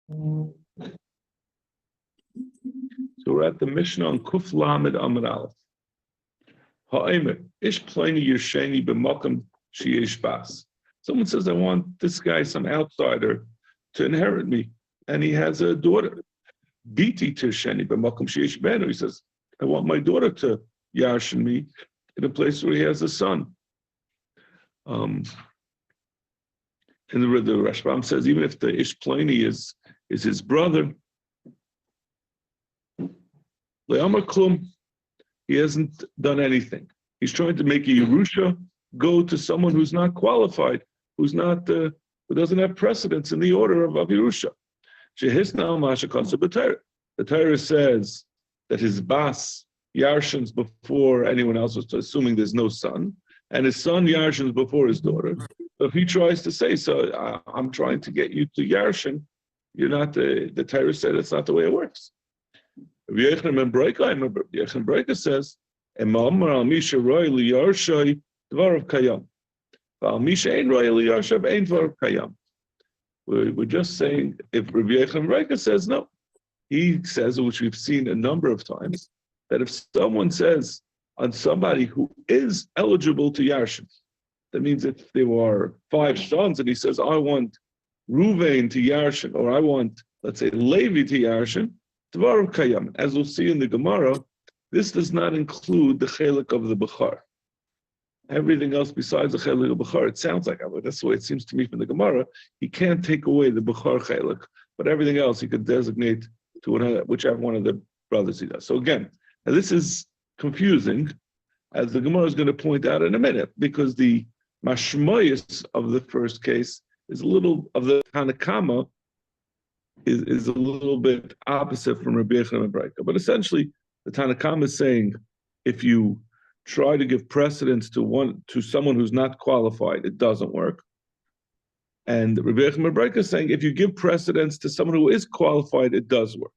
So we're at the Mishnah on Kuf Lamed Amud Aleph. Ha'emer ish pleni yirsheni b'makom sheyesh bas. Someone says, I want this guy, some outsider, to inherit me, and he has a daughter. Biti tirsheni b'makom sheyesh benu. He says, I want my daughter to yarshin me in a place where he has a son. And the Rashbam says, even if the ish pleni is his brother, le'amar klum, he hasn't done anything. He's trying to make a Yerusha go to someone who's not qualified, who's not, who doesn't have precedence in the order of Yerusha. The Torah says that his bas yarshins before anyone else, was assuming there's no son, and his son yarshins before his daughter. So if he tries to say, so I'm trying to get you to yarshin, you're not, the Torah said it's not the way it works. Yechon Breika says, we're just saying, if Rabbi Yechon Breika says no, he says, which we've seen a number of times, that if someone says on somebody who is eligible to yarshin, that means if there were 5 sons and he says, I want Ruvain to yarshin, or I want, let's say, Levi to yarshin, Dvar Kayam. As we'll see in the Gemara, this does not include the chelik of the Bechar. Everything else besides the chelik of Bechar, it sounds like, that's the way it seems to me from the Gemara, he can't take away the Bechar chelik, but everything else he could designate to whichever one of the brothers he does. So again, now this is confusing, as the Gemara is going to point out in a minute, because the mashmoyis of the first case is a little, of the Tanakama, is a little bit opposite from Rabbi Yechon and Breika. But essentially, the Tanakama is saying, if you try to give precedence to someone who's not qualified, it doesn't work. And Rabbi Yechon and Breika is saying, if you give precedence to someone who is qualified, it does work.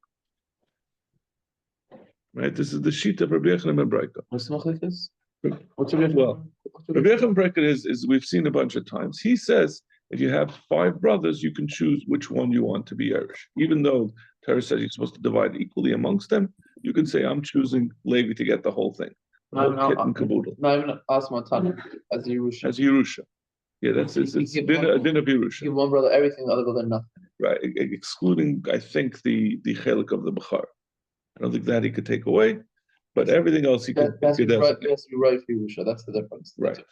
Right? This is the sheet of Rabbi Yechon and Breika. What's this? What's Rabbi Yechon and Breika is we've seen a bunch of times. He says, if you have 5 brothers, you can choose which one you want to be Irish. Even though Torah says you're supposed to divide equally amongst them, you can say, I'm choosing Levi to get the whole thing. Not even Asmatan, as Yerusha. As Yerusha. Yeah, it's a din of Yerusha. Give one brother everything, the other brother nothing. Right, excluding, I think, the chelik of the Bechar. I don't think that he could take away, but everything else he could. That's right for Yerusha. That's the difference. Right.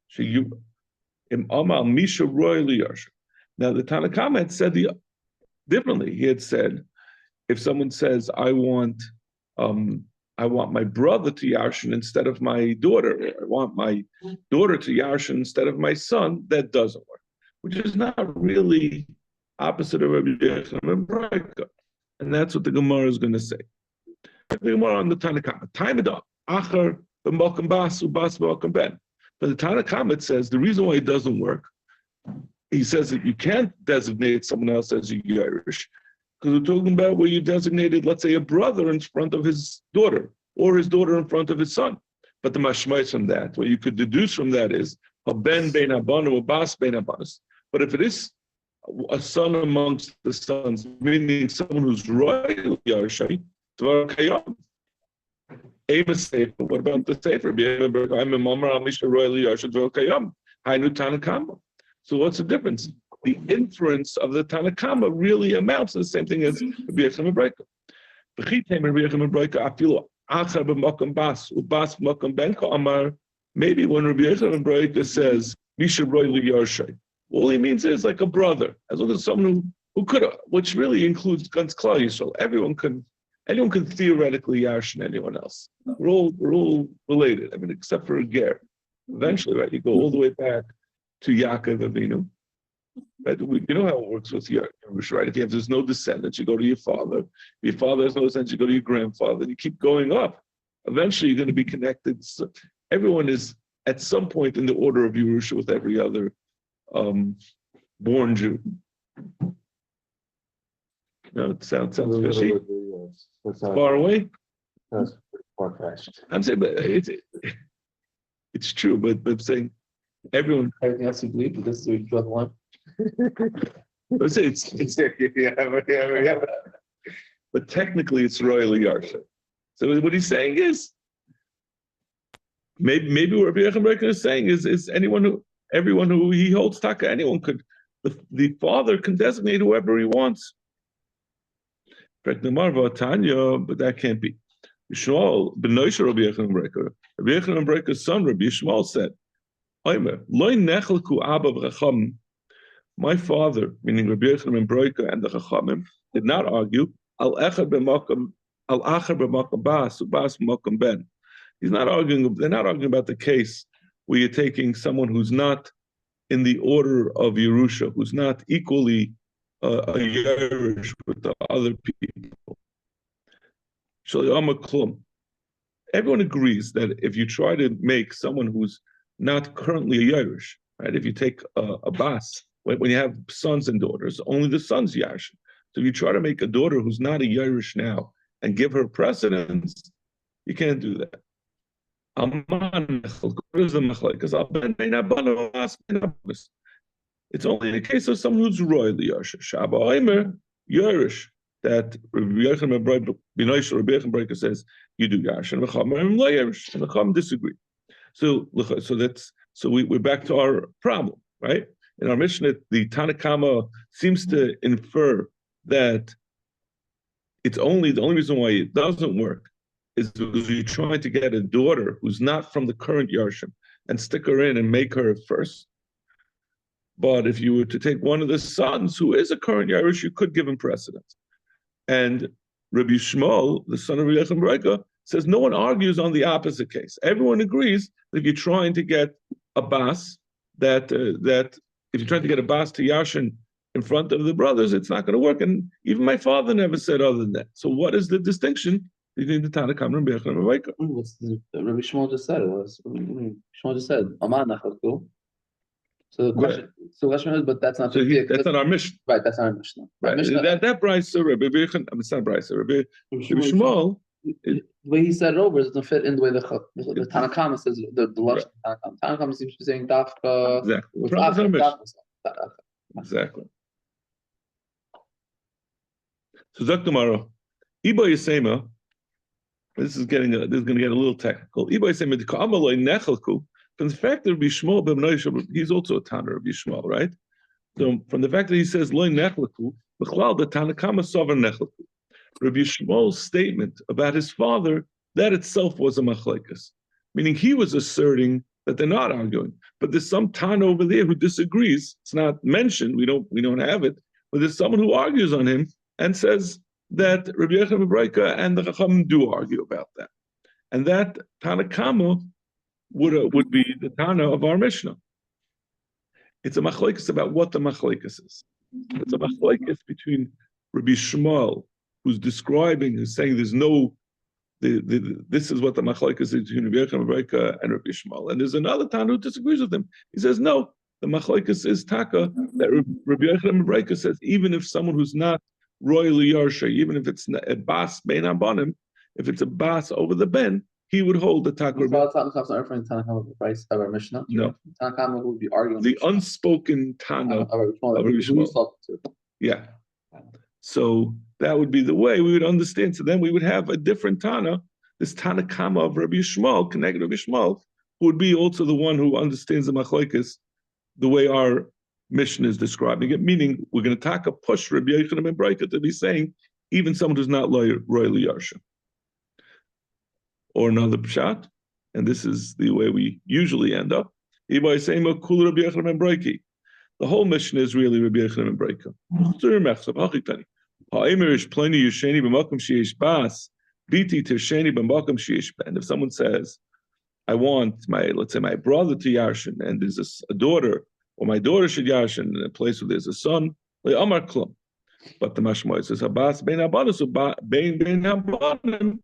So now the Tanakhama had said differently. He had said, if someone says, I want my brother to yarshin instead of my daughter, or I want my daughter to yarshin instead of my son, that doesn't work. Which is not really opposite of Rabbi Yechon and Breika. And that's what the Gemara is going to say. The Gemara on the Tanakhama. Time it up. Achar b'malkam bas ubas b'malkam ben. But the Tanakhama, it says the reason why it doesn't work, he says that you can't designate someone else as Irish, because we're talking about where you designated, let's say, a brother in front of his daughter, or his daughter in front of his son. But the mashmais from that, what you could deduce from that is a ben bein abanu, a bas bein abanus. But if it is a son amongst the sons, meaning someone who's royally Yarshai, Dvar Kayam. Aim a sefer. What about the sefer? I'm a mamar amisha royally Yarshai Dvar Kayam. Hainu Tanakama. So what's the difference? The inference of the Tanakama really amounts to the same thing as Rabbi Yechon and Breika. Maybe when Rabbi Yechon and Breika says Misha royally Yarshai, all he means is like a brother, as long as someone who could, which really includes Gans Klal Yisrael. Anyone can theoretically yarshin anyone else. We're all related. I mean, except for a ger. Eventually, right? You go all the way back to Yaakov Avinu. Right? You know how it works with Yerush, right? If there's no descendants, you go to your father. If your father has no descendants, you go to your grandfather. You keep going up. Eventually, you're going to be connected. So everyone is at some point in the order of Yerusha with every other born Jew. No, it sounds fishy. Far away. That's far-fetched. I'm saying, but it's true. But I'm saying everyone. Everything else you believe, but this is where you draw the line. Let's say it's Yeah. but technically it's royally yarsha. So what he's saying is, maybe what Rabbi Yechon is saying is everyone who he holds taka, anyone could, the father can designate whoever he wants. But that can't be. Yishmael, Benoisha Rabbi Yechon Breker's son, Rabbi Yishmael said, my father, meaning Rabbi Yechon Breker and the Chachamim, did not argue, al-acher b'makam bas, ubas b'makam ben. They're not arguing about the case where you're taking someone who's not in the order of Yerusha, who's not equally a Yerush with the other people. Everyone agrees that if you try to make someone who's not currently a Yerush, right? If you take a bas, when you have sons and daughters, only the sons Yash. So if you try to make a daughter who's not a Yerush now and give her precedence, you can't do that. It's only in the case of someone who's royally Yerush. Shaba Omer, Yerush, that Rabbi Yechon Breker says you do Yash, and the Chacham disagree. So we're back to our problem, right? In our Mishnah, the Tanakama seems to infer that the only reason why it doesn't work is because you're trying to get a daughter who's not from the current Yarshim and stick her in and make her first. But if you were to take one of the sons who is a current Yarush, you could give him precedence. And Rabbi Shmuel, the son of Rabbi Yechon Breker, says no one argues on the opposite case. Everyone agrees that if you're trying to get a bas, that if you're trying to get a bas to Yashin in front of the brothers, it's not going to work. And even my father never said other than that. So what is the distinction between the Tanakam and Rabbi Yechon and Breker? Rabbi Shmuel just said it was. Shmuel just said, Aman Nachalku. So the question is, but that's not that's not our mission. Right, that's not our Mishnah. Right. That Brisa, Rabbi Yechon, it's not Brisa, Rabbi Shmuel. The way he said it over doesn't fit in the way the Tanakama says the Lashon Tanakama. Tanakama seems to be saying Dafka. Exactly. Exactly. So Zak tomorrow, Iba Yisema. This is going to get a little technical. Iba Yisema the Ka'amaloi Nechelku. From the fact that Rabbi Shmuel ben Noisha, he's also a Tanner of Yishmael, right? So from the fact that he says Loi Nechelku, B'chlal the Tanakama Sovereign Nechelku. Rabbi Shmuel's statement about his father, that itself was a machlekes, meaning he was asserting that they're not arguing, but there's some Tana over there who disagrees. It's not mentioned. We don't have it, but there's someone who argues on him and says that Rabbi Yechon Breker and the Chacham do argue about that, and that Tana Kama would be the Tana of our Mishnah. It's a machlekes about what the machlekes is. It's a machlekes between Rabbi Shmuel, who's saying there's no, this is what the machlekes is between Rabbi Yechon Breker and Rabbi Shmuel. And there's another Tana who disagrees with him. He says, no, the machlekes is taka, that Rabbi Yechon Breker says, even if someone who's not royally Yarsha, even if it's a bas bein abanim, if it's a bas over the ben, he would hold the taka. Tanakama not referring to Tanakama of the price of our Mishnah. No. Tanakama would be arguing. The unspoken Tana of Rabbi Shmuel. Yeah. So that would be the way we would understand. So then we would have a different Tana, this Tana Kama of Rabbi Shmuel, connected to Rabbi Shmuel, who would be also the one who understands the machlekes the way our mission is describing it. Meaning, we're going to push Rabbi Yechon and Breker to be saying even someone who's not royally Yarsha. Or another pshat, and this is the way we usually end up. The whole mission is really Rabbi Yechon and Breker. And if someone says, I want let's say my brother to Yarshin, and there's a daughter, or my daughter should Yarshin in a place where there's a son, but the Mashmoy says, Habas bein abanim, so bein abanim,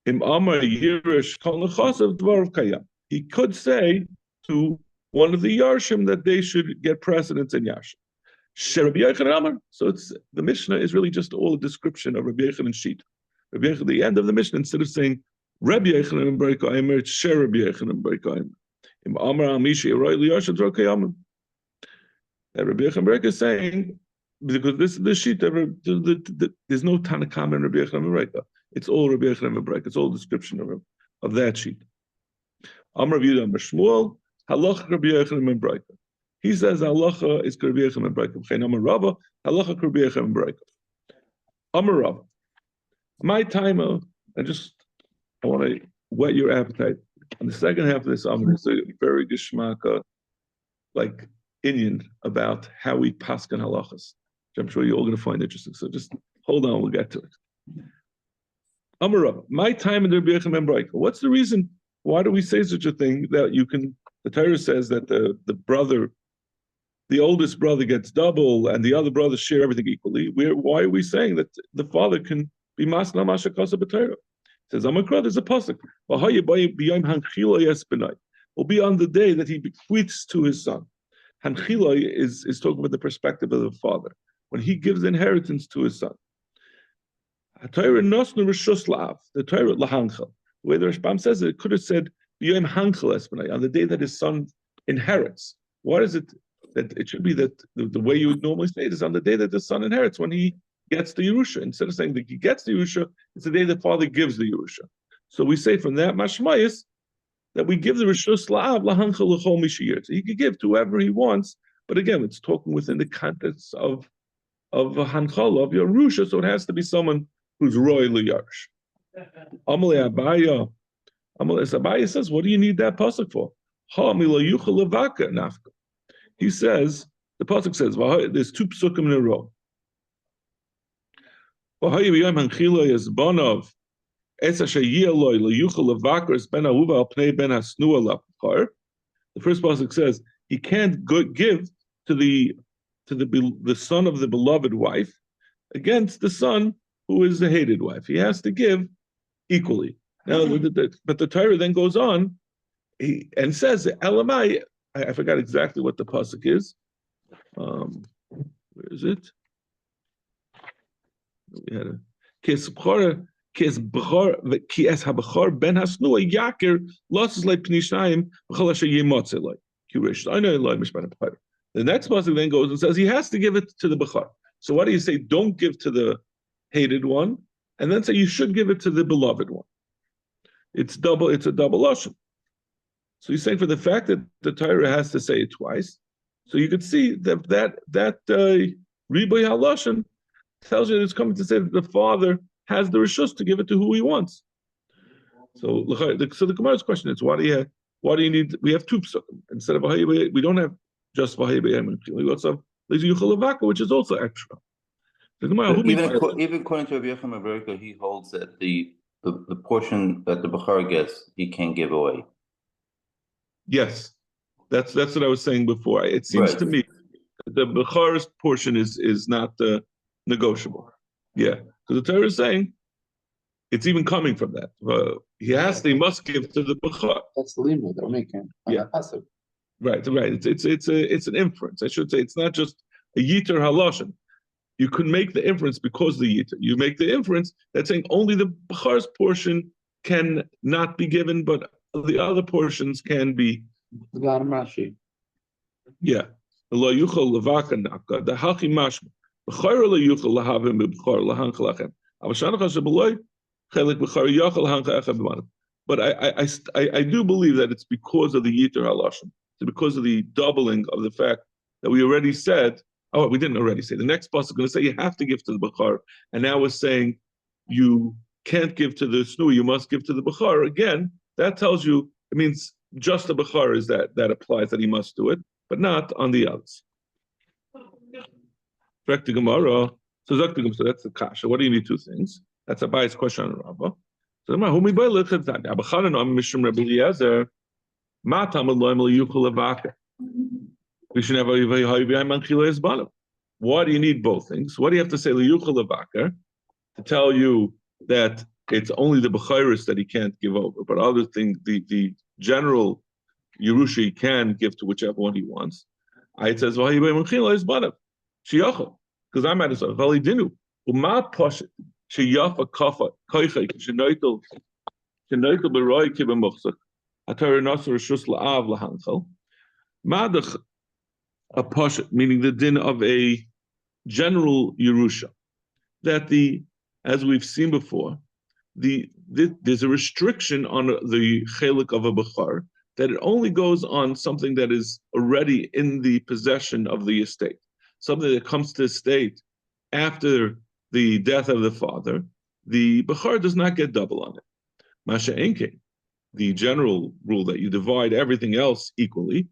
im amar yirish kol nechasav dvarav kayam. He could say to one of the Yarshim that they should get precedence in Yarshim. Rabbi Yechon Amar. So the Mishnah is really just all a description of Rabbi Yechon and Shita. Rabbi Yechon, the end of the Mishnah, instead of saying Rabbi Yechon and Breker Aimer, it's Rabbi Yechon and Breker Aimer. Im Amar Amishi Aroi Liyashim Dvar Kayamim. that Rabbi Yochanan ben Bereika is saying, because this is the sheet, there's no Tanakam in Rabbi Yochanan ben Bereika. It's all Rabbi Yochanan ben Bereika. It's all description of that sheet. Amar Rav Yehuda Amar Shmuel, halacha Rabbi Yochanan ben Bereika. He says halacha is Rabbi Yochanan ben Bereika. V'chein Amar Rava, halacha Rabbi Yochanan ben Bereika. Amar Rava, my timer, I want to whet your appetite. On the second half of this, I'm going to say very geshmaka, like Indian, about how we paskin halachas, which I'm sure you're all going to find interesting. So just hold on, we'll get to it. Amar Rava, my time in the Rabbi Yochanan ben Bereika. What's the reason? Why do we say such a thing that you can? The Torah says that the oldest brother gets double, and the other brothers share everything equally. Why are we saying that the father can be masna mashakasa b'Torah? Says Amakra, there's a pasuk. Will be on the day that he bequeaths to his son. Hanchila is talking about the perspective of the father when he gives inheritance to his son. The Torah lahanchel. The way the Rashbam says it could have said on the day that his son inherits. What is it that it should be that the way you would normally say it is on the day that the son inherits, when he gets the Yerusha. Instead of saying that he gets the Yerusha, it's the day the father gives the Yerusha. So we say from that mashmayis that we give the Rishus La'av Lahancha L'chol Mishiyir. So he could give to whoever he wants, but again, it's talking within the context of a Hanchala, of Yerusha, so it has to be someone who's royally Yarush. Amalei Abaya says, what do you need that pasuk for? He says, the pasuk says, there's two psukim in a row. The first pasuk says he can't give to the son of the beloved wife against the son who is the hated wife. He has to give equally. Now, but the Torah then goes on and says, "Elamai." I forgot exactly what the pasuk is. Where is it? We had a Kies habachar ben hasnua yakir losses like pnishaim b'chalasha yemotze like kirish. I know like mishpan apayr. The next pasuk then goes and says he has to give it to the bachar. So what do you say? Don't give to the hated one, and then say you should give it to the beloved one. It's a double lashon. So he's saying for the fact that the Torah has to say it twice, so you could see that riboy halashon tells you that it's coming to say that the father has the rishus to give it to who he wants. So the Gemara's question is, why do you need? We have two psukim instead of we don't have just v'haybayim. We also have yuchalavaka, which is also extra. The Gemara, even according to Rabbi Yochanan ben Bereika, he holds that the portion that the bachar gets, he can't give away. Yes, that's what I was saying before. It seems to me that the bachar's portion is not negotiable. Yeah, because the Torah is saying it's even coming from that. He must give to the bachar. That's the limud they're making. Yeah, right. It's an inference. I should say it's not just a yiter haloshen. You can make the inference because of the yiter. You make the inference that's saying only the bachar's portion can not be given, but the other portions can be. Yeah. Lo yuchal levaka naka the hachi mashma. B'chayr lo yuchal lahavim b'b'char lahancha lachem. Avashanach hashabeloy chelik b'char yachal lahancha echad b'manav. But I do believe that it's because of the yiter halashim. It's because of the doubling of the fact that we already said. Oh, we didn't already say. The next pasuk is going to say you have to give to the b'char, and now we're saying you can't give to the snui. You must give to the b'char. Again, that tells you it means just the b'char is that applies that he must do it, but not on the others. Correct the Gemara. So that's the kasha. What do you need two things? That's a biased question on Rabbah. So the Gemara, we should have a why do you need both things? What do you have to say to tell you that it's only the b'chayris that he can't give over, but other things, the general Yerusha he can give to whichever one he wants. It says because I might have said validinu umat poshet sheyafa kafa koichay shenoitel beroy kibemuchzak atar nasur shus laav lahanchel madach a pashat, meaning the din of a general Yerusha, that as we've seen before, there's a restriction on the chelik of a bechar, that it only goes on something that is already in the possession of the estate, something that comes to the estate after the death of the father. The bechar does not get double on it. Masha enke, the general rule that you divide everything else equally,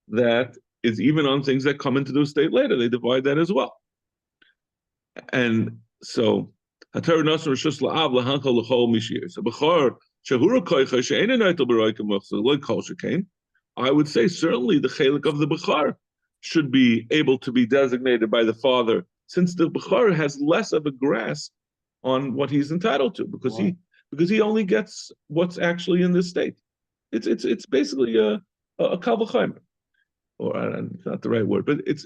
that is even on things that come into the estate later, they divide that as well. And so, so bechar I would say certainly the chelik of the bechar should be able to be designated by the father, since the bechar has less of a grasp on what he's entitled to, because he only gets what's actually in the state. It's basically a kal v'chomer, or it's not the right word, but it's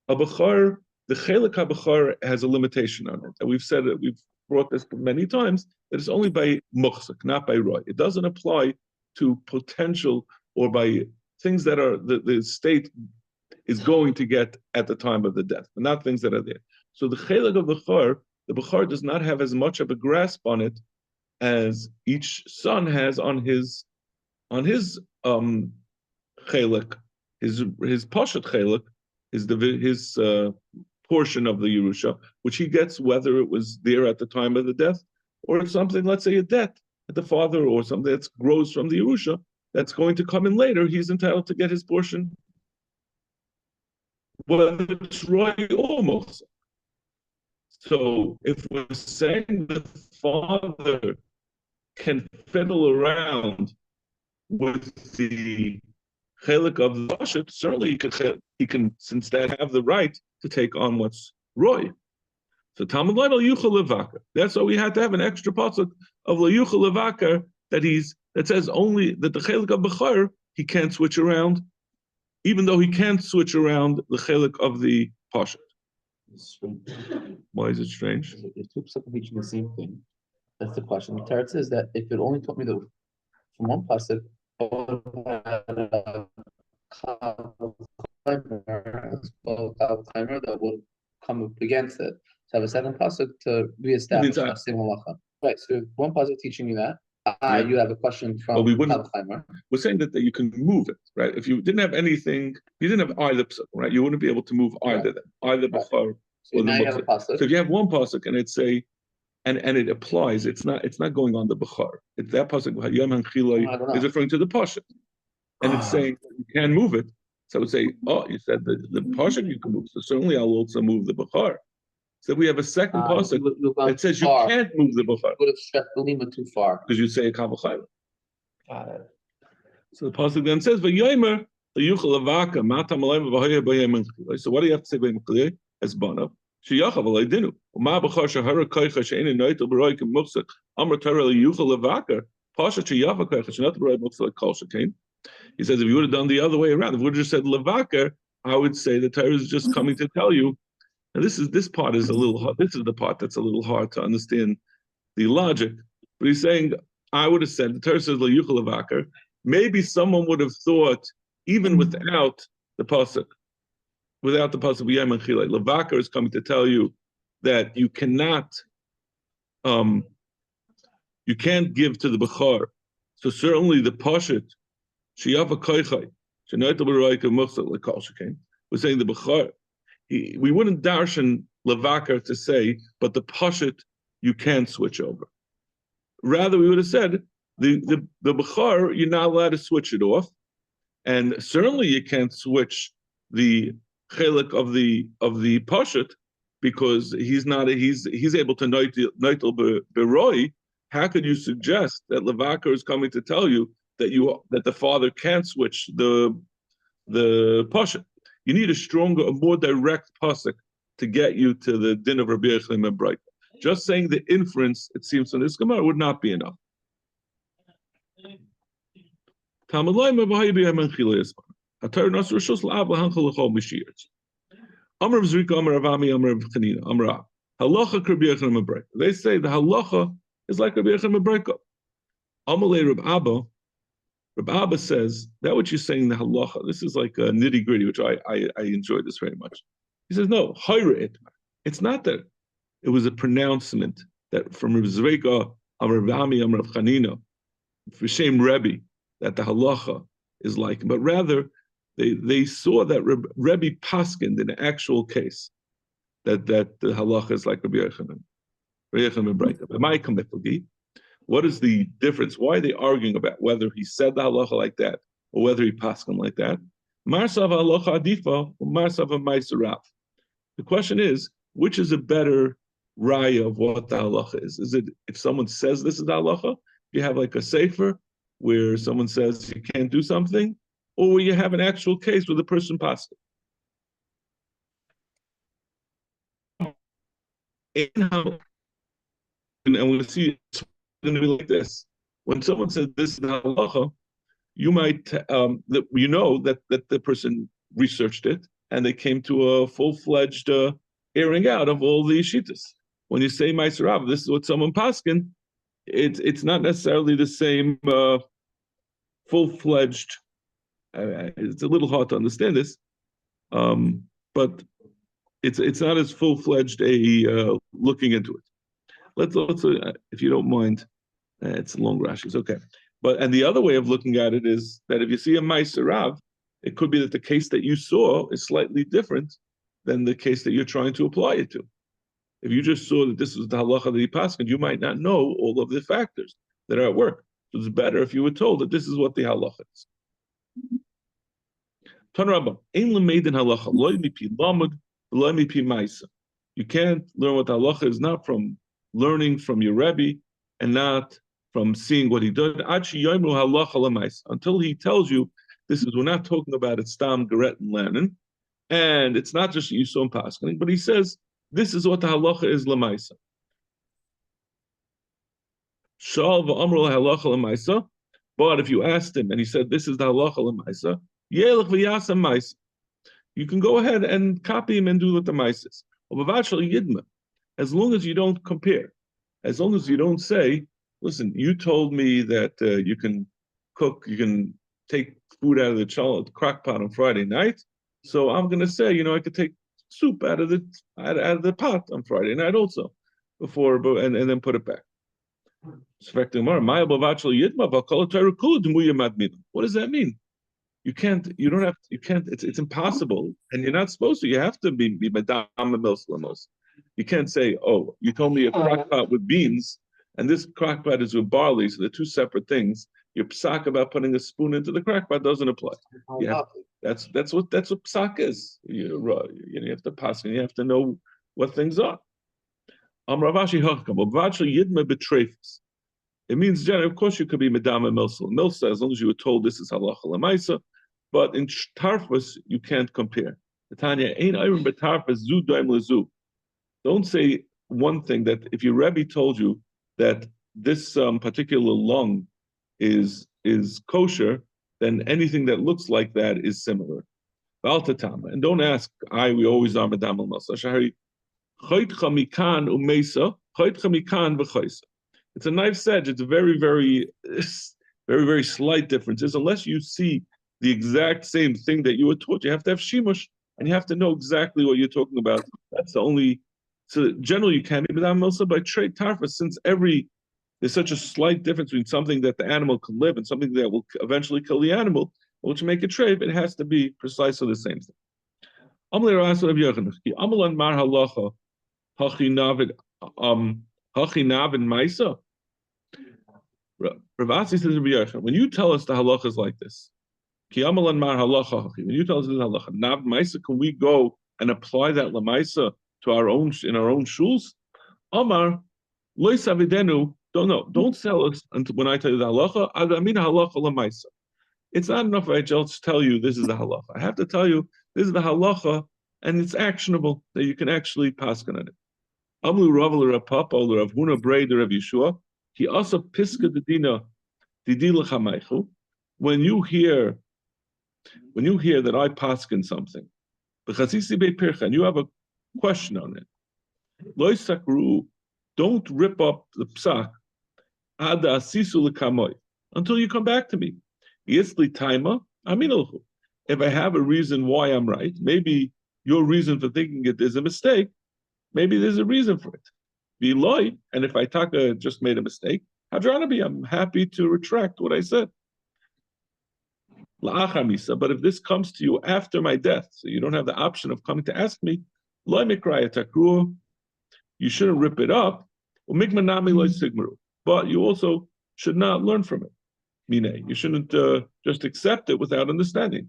a bechar. The chelik habechar has a limitation on it, and we've said it. We've brought this many times, that it's only by muchzak, not by roy. It doesn't apply to potential or by things that are the state is going to get at the time of the death, but not things that are there. So the chelik of the bechar does not have as much of a grasp on it as each son has on his chelik, his pashat chelik, his portion of the Yerusha, which he gets whether it was there at the time of the death, or it's something, let's say a debt at the father, or something that grows from the Yerusha that's going to come in later. He's entitled to get his portion, whether it's roy or mochzak. So if we're saying the father can fiddle around with the chelik of the pashat, certainly he can since that have the right to take on what's roy. So Talmud Leil Yuchal Levakar. That's why we had to have an extra pasuk of Yuchal Levakar that says only that the chelik of bechar he can't switch around, even though he can't switch around the chelik of the pashat. Why is it strange? If two psukim teaching the same thing, that's the question. The Torah says that if it only taught me from one pasuk, that would come up against it. So have a second pasuk to reestablish that same halacha. Right. So one pasuk teaching you that. You have a question from We're saying that you can move it, right? If you didn't have anything, you didn't have either pasuk, right? You wouldn't be able to move either either bechar or the muchzak. So if you have one pasuk and it's and it applies, it's not going on the bechar. It's that pasuk is referring to the pasuk, and it's saying you can move it. So I would say, you said the pasuk you can move, so certainly I'll also move the bechar. So we have a second pasuk that says you can't move the bechar. Would have stretched the lima too far because you say a kal v'chayla. Got it. So the pasuk then says, "V'yomer liyuchal avaka matam alayim v'haya b'yem enchilei." So what do you have to say b'yem enchilei? As banav sheyachav alay dinu. U'ma b'char shehara koicha she'ein noitel b'roi k'muchzak amar Torah liyuchal avaka pasha sheyachav koicha she'not b'roi muchzak kol shekein. He says if you would have done the other way around, if we would have just said levaka, I would say the Torah is just coming to tell you. And this part is a little hard. This is the part that's a little hard to understand the logic. But he's saying, I would have said, the Torah says, L'yuchal Avakar. Maybe someone would have thought, even without the pasuk, V'yem and Chilei, Levakar is coming to tell you that you cannot, you can't give to the Bechar. So certainly the Pashat, Sheyava Koichai, Shenoitel B'roika Muchzak L'kal Shekain, we're saying the Bechar, we wouldn't darshan levakar to say, but the pashat you can't switch over. Rather, we would have said the bechar you're not allowed to switch it off, and certainly you can't switch the chelik of the pashat because he's able to noitel beroi. How could you suggest that levakar is coming to tell you that the father can't switch the pashat? You need a more direct pasuk to get you to the din of Rabbi Yechim and Breita. Just saying the inference, it seems, from this Gemara would not be enough. They say the halacha is like Rabbi Yechim and Breita. Amalei Reb Abba, Rabbi Abba says that what you're saying, the halacha, this is like a nitty gritty, which I enjoy this very much. He says, no, hayra itmar. It's not that it was a pronouncement that from Rav Zveka, Amar Rav Ami, Amar Rav Chanina, V'shem Rebbe, that the halacha is like, but rather they saw that Rebbe paskined in an actual case that the halacha is like Rabbi Yochanan. What is the difference? Why are they arguing about whether he said the halacha like that or whether he paskined like that? Marsav halacha adifa or marsav ma'iserav. The question is, which is a better raya of what the halacha is? Is it if someone says this is the halacha, you have like a sefer where someone says you can't do something, or where you have an actual case where the person passed it. And we'll see it's going to be like this. When someone says this is the halacha, you might, you know that the person researched it and they came to a full-fledged airing out of all the shittas. When you say Ma'aser Rav, this is what someone paskin, it's not necessarily the same full-fledged. It's a little hard to understand this, but it's not as full-fledged a looking into it. Let's if you don't mind, it's long Rashi's, okay. And the other way of looking at it is that if you see a Ma'aser Rav, it could be that the case that you saw is slightly different than the case that you're trying to apply it to. If you just saw that this was the halacha that he passed, you might not know all of the factors that are at work. So it's better if you were told that this is what the halacha is. You can't learn what the halacha is not from learning from your Rebbe and not from seeing what he did. Until he tells you this is, we're not talking about it stam Geret and Lannon, and it's not just you saw him paskening, but he says this is what the halacha is lemaisa. But if you asked him and he said this is the halacha lemaisa, you can go ahead and copy him and do what the maisa is. As long as you don't compare, as long as you don't say, listen, you told me that you can cook, you can take food out of the crock pot on Friday night, so I'm going to say, I could take soup out of the pot on Friday night also, and then put it back. What does that mean? You can't, it's impossible, and you're not supposed to. You have to be madam milslamos. You can't say, oh, you told me a crock pot with beans, and this crock pot is with barley, so they're two separate things. Your psak about putting a spoon into the crock pot doesn't apply. That's what psak is. You have to pass, and you have to know what things are. It means, generally, of course, you could be madama milsa as long as you were told this is halacha lemaisa, but in tarfus you can't compare. Tanya ain't iron but tarfus zu daim lezu. Don't say one thing that if your Rebbe told you that this particular lung is kosher, then anything that looks like that is similar. And don't ask, we always are madam milsa. It's a knife edge. It's a very, very, very, very slight differences. Unless you see the exact same thing that you were taught, you have to have shimush, and you have to know exactly what you're talking about. That's the only. So generally, you can't be madam milsa by trade tarfa, since there's such a slight difference between something that the animal can live and something that will eventually kill the animal. Which make a trade, it has to be precisely the same thing. Ravasi says, when you tell us the halacha is like this, when you tell us this halacha, nav maisa, can we go and apply that lamaisa to our own shuls? Amar lois avidenu, don't sell us until when I tell you the halacha. Adamina halacha lamaisa. It's not enough if I just tell you this is the halacha. I have to tell you this is the halacha, and it's actionable that you can actually paskin on it. Amlu Rav Rav Papa Rav Huna Braid Rav Yeshua. He also piska the dina didila chamaychu. When you hear that I paskin something, and you have a question on it, loy sakru, don't rip up the psak ada asisu lekamoy until you come back to me. Yisli taima aminilchu. If I have a reason why I'm right, maybe your reason for thinking it is a mistake, maybe there's a reason for it. Be loy, and if I just made a mistake, hadranabi, I'm happy to retract what I said. La'achamisa, but if this comes to you after my death, so you don't have the option of coming to ask me, loy mikraya takru, you shouldn't rip it up. But you also should not learn from it. You shouldn't just accept it without understanding.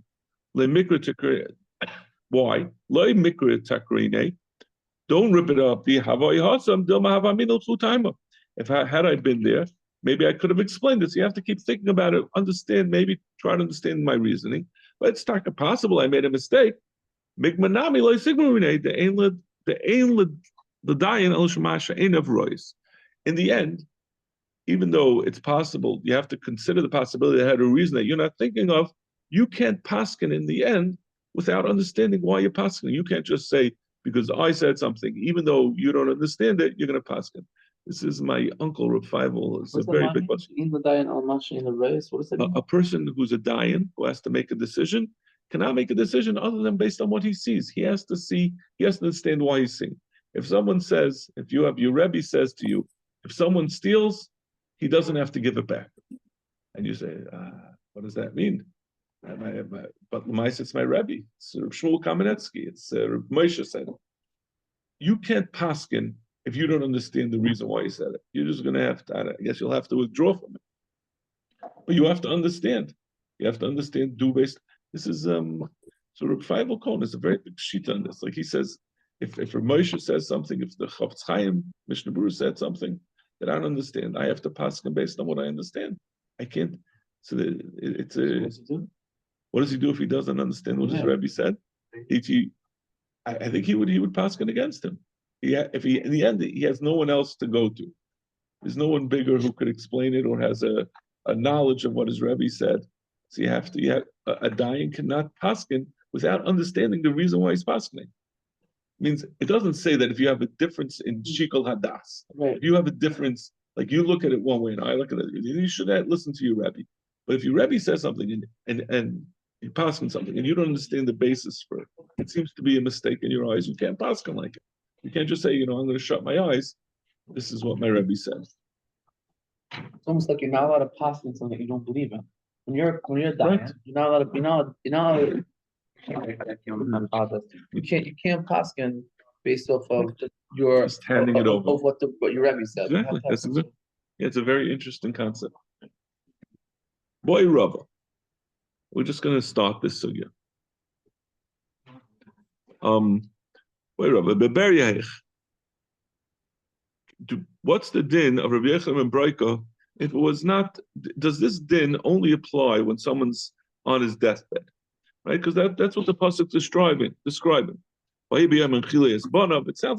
Why? Don't rip it up. If had I been there, maybe I could have explained it. So you have to keep thinking about it, understand, maybe try to understand my reasoning. But it's not possible I made a mistake. The dayan el shemasha ain't of rois. In the end, even though it's possible, you have to consider the possibility that I had a reason that you're not thinking of. You can't paskin in the end without understanding why you're paskin. You can't just say because I said something, even though you don't understand it, you're going to paskin. This is my uncle Reb Feivel. It's a very big question. In the dayan al masha in the race, what does that mean? A person who's a dayan who has to make a decision cannot make a decision other than based on what he sees. He has to see. He has to understand why he's seeing. If someone says, if you have your Rebbe says to you, if someone steals, he doesn't have to give it back. And you say, what does that mean? But Lemais, it's my Rebbe. It's Shmuel Kamenetsky. It's Moshe said it. You can't paskin if you don't understand the reason why he said it. You're just going to have to, I guess you'll have to withdraw from it. But you have to understand. You have to understand, do based. This is, so Reb Feivel Cohen is a very big sheet on this. Like he says, if Moshe says something, if the Chofetz Chaim, Mishnah Berurah said something that I don't understand, I have to paskin based on what I understand. I can't. So it's a. What does he do if he doesn't understand what his Rebbe said? I think he would paskin against him. If he in the end he has no one else to go to. There's no one bigger who could explain it or has a knowledge of what his Rebbe said. So you have a dayan cannot paskin without understanding the reason why he's paskening. Means it doesn't say that if you have a difference in shikol hadas, if you have a difference, like you look at it one way and I look at it, you should listen to your Rebbe. But if your Rebbe says something and you paskin something and you don't understand the basis for it, it seems to be a mistake in your eyes. You can't paskin like it. You can't just say, I'm going to shut my eyes. This is what my Rebbe said. It's almost like you're not allowed to paskin something that you don't believe in. When you're dayan, Right. you're not allowed to. You can't paskin based off of your Just handing it over. of what your Rebbe said. Exactly. That's exactly. Yeah, it's a very interesting concept. Boy Rava. We're just going to start this sugya. Boy Rava. Beber what's the din of Rabbi Yechon and Broika if it was not? Does this din only apply when someone's on his deathbed? Right, because that's what the pasuk is describing. It sounds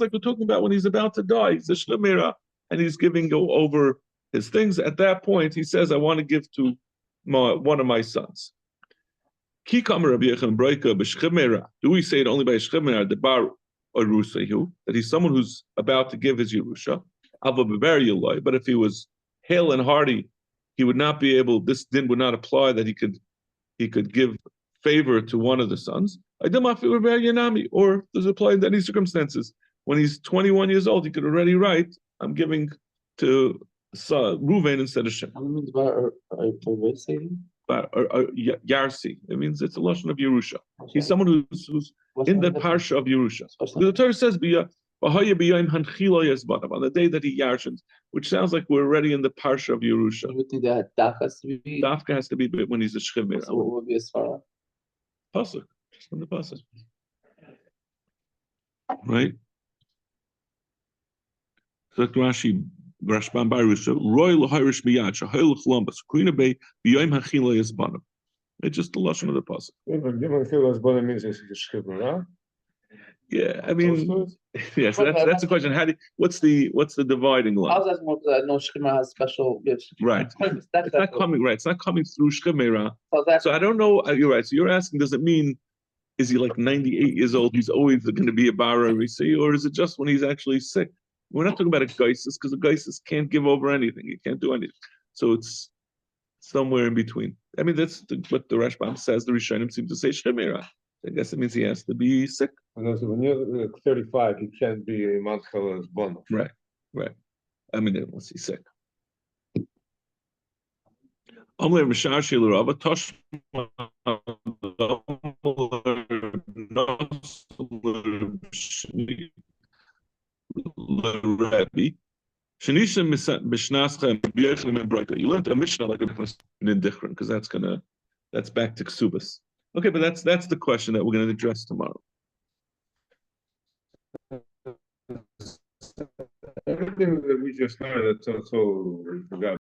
like we're talking about when he's about to die. He's a shlemira, and he's giving over his things. At that point, he says, "I want to give to one of my sons." Do we say it only by shlemira, the bar or rusehu, that he's someone who's about to give his yerusha? But if he was hale and hearty, he would not be able. This din would not apply that he could give favor to one of the sons. Or does it apply in any circumstances? When he's 21 years old, he could already write, I'm giving to Ruvain instead of Shem. What means by Yarsi. It means it's a lashon of Yerusha. He's someone who's in the parsha of Yerusha. The Torah says, on the day that he yarshins, which sounds like we're already in the parsha of Yerusha. You think that Dafka has to be when he's a shchimir. So what would be as far? Pasuk, just from the pasuk, right? So Rashi, Rashban Barusha, Roy Lahirish Miyad, Shahil Chlombas, Queen Bay, B'Yom Hachila Yisbanam. It's just the lashon of the pasuk. Yeah, I mean, yes, that's the question. What's the dividing line? I was asking more because I know Shechina has special gifts. Right. It's not coming right. It's not coming through Shechina. So I don't know. You're right. So you're asking, does it mean is he like 98 years old? He's always going to be a bara risi, or is it just when he's actually sick? We're not talking about a geisis because a geisis can't give over anything. He can't do anything. So it's somewhere in between. I mean, that's what the Rashbam says. The Rishonim seem to say Shemira. I guess it means he has to be sick. Because when you're 35, you can't be a Matchel as Bono. Right, right. I mean, unless he's sick. Omle Rishar Shilurava Toshma Rabbi. Shanisha Mishnascha B'Yechlim and Braita. You learned a Mishnah like a different because that's back to Ksubas. Okay, but that's the question that we're going to address tomorrow. Everything that we just learned, that's also, we forgot.